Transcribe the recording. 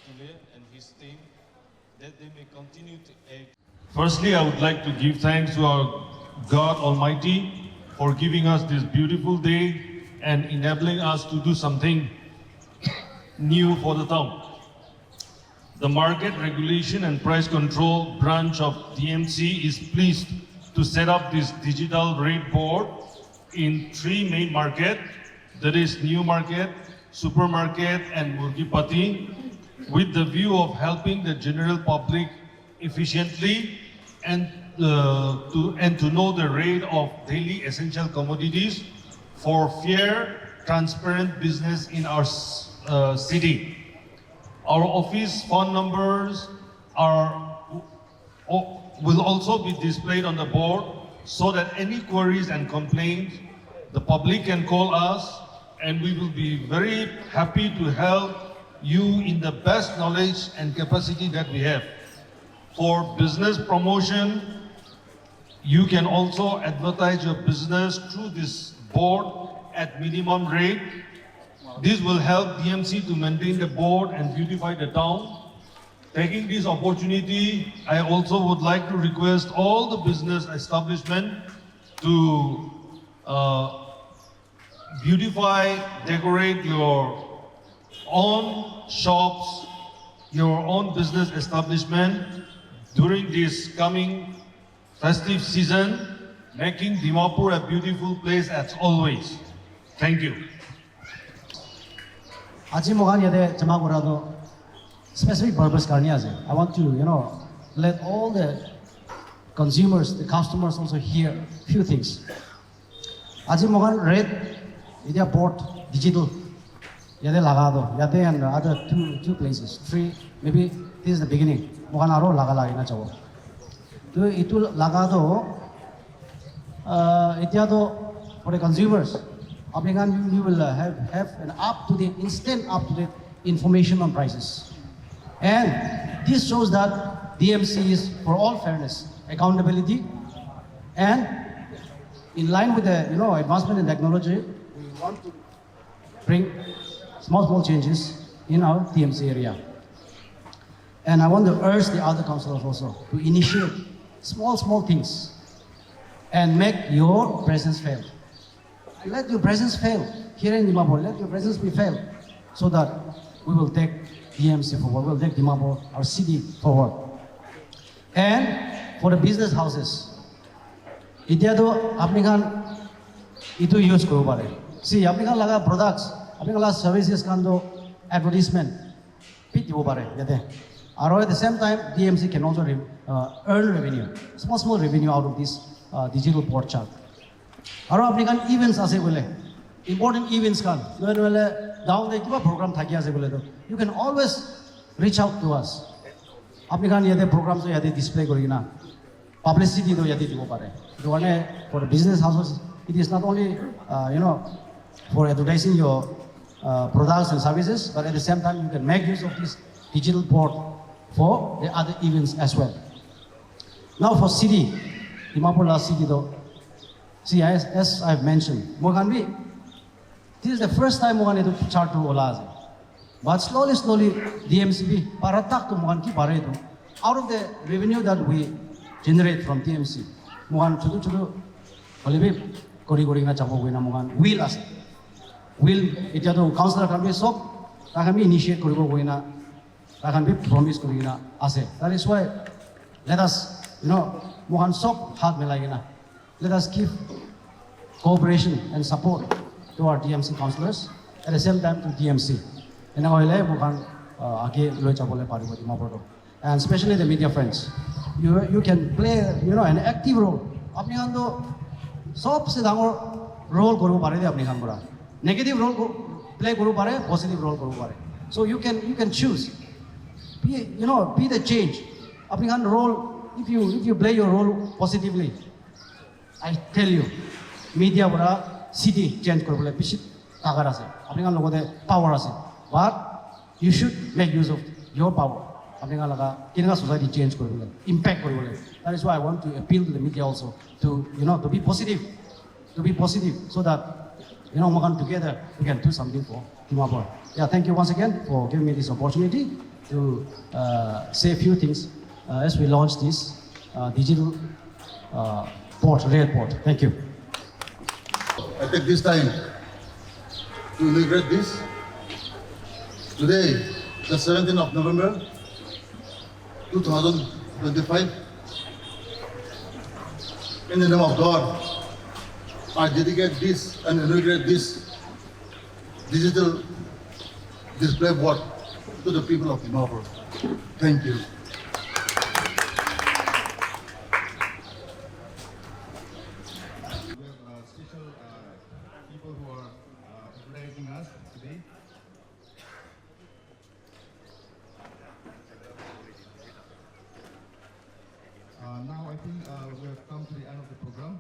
Sule and his team, that they may continue to act. Firstly, I would like to give thanks to our God Almighty for giving us this beautiful day and enabling us to do something new for the town. The Market Regulation and Price Control branch of DMC is pleased to set up this digital rate board in 3 main markets, that is New Market, Supermarket and Murgi Patti, with the view of helping the general public efficiently and to know the rate of daily essential commodities for fair, transparent business in our city. Our office phone numbers will also be displayed on the board so that any queries and complaints, the public can call us, and we will be very happy to help you in the best knowledge and capacity that we have. For business promotion, you can also advertise your business through this board at minimum rate. This will help DMC to maintain the board and beautify the town. Taking this opportunity, I also would like to request all the business establishments to beautify, decorate your own shops, your own business establishment during this coming festive season, making Dimapur a beautiful place as always. Thank you. 아직 뭐가 여대 점하고라도 specific purpose karniya. I want to, let all the consumers, the customers also hear few things. 아직 뭐가 red, media board, digital, yade lagado, yade and other two places, 3, maybe this is the beginning. 뭐가 나로 lagalagi na 저거. 또 이tul lagado, 이때도 for the consumers. You will have an up-to-date, instant up-to-date information on prices. And this shows that DMC is for all fairness, accountability, and in line with the advancement in technology, we want to bring small changes in our DMC area. And I want to urge the other councillors also to initiate small things and make your presence felt. Let your presence fail here in Dimapur. Let your presence be felt, so that we will take DMC forward. We will take Dimapur, our city, forward. And for the business houses, ityado apni khan itu use karo pare. See, apni khan laga products, apni khan laga services khan do advertisement bit dibo pare yate. Or at the same time, DMC can also earn revenue, small revenue out of this digital port chart. Aro apni khan events ase bole, important events khan, down the program thaki ase bole to, you can always reach out to us. Apni khan yate programs to yate display korina, publicity to yate dibo pare. For the business houses, it is not only for advertising your products and services, but at the same time you can make use of this digital board for the other events as well. Now for city, Dimapur last city though. See, as I've mentioned, this is the first time we to chart to Olaze. But slowly, DMC, paratak to Mohan ki out of the revenue that we generate from DMC, Mohan chudu, Olive, Kori na Chapoguina Mohan, will as will it councillor can be so, that can be initiate Korigoina, that can be promised Korina as. That is why let us, Mohan Sok Hat Melagina. Let us give cooperation and support to our DMC councillors, at the same time to DMC. And especially the media friends. You can play an active role. Role negative role play positive role. So you can choose. Be the change. Role, if you play your role positively, I tell you, media bora city change korobole bishit tagar ase. Apni logode power ase. But you should make use of your power. Apni laga kinga society change korobole, impact korobole. That is why I want to appeal to the media also to to be positive, so that Makan together, we can do something for Dimapur. Yeah, thank you once again for giving me this opportunity to say a few things as we launch this digital port, rail port. Thank you. I take this time to inaugurate this. Today, the 17th of November, 2025. In the name of God, I dedicate this and inaugurate this digital display board to the people of Dimapur. Thank you. We have special people who are advertising us today. Now I think we have come to the end of the program.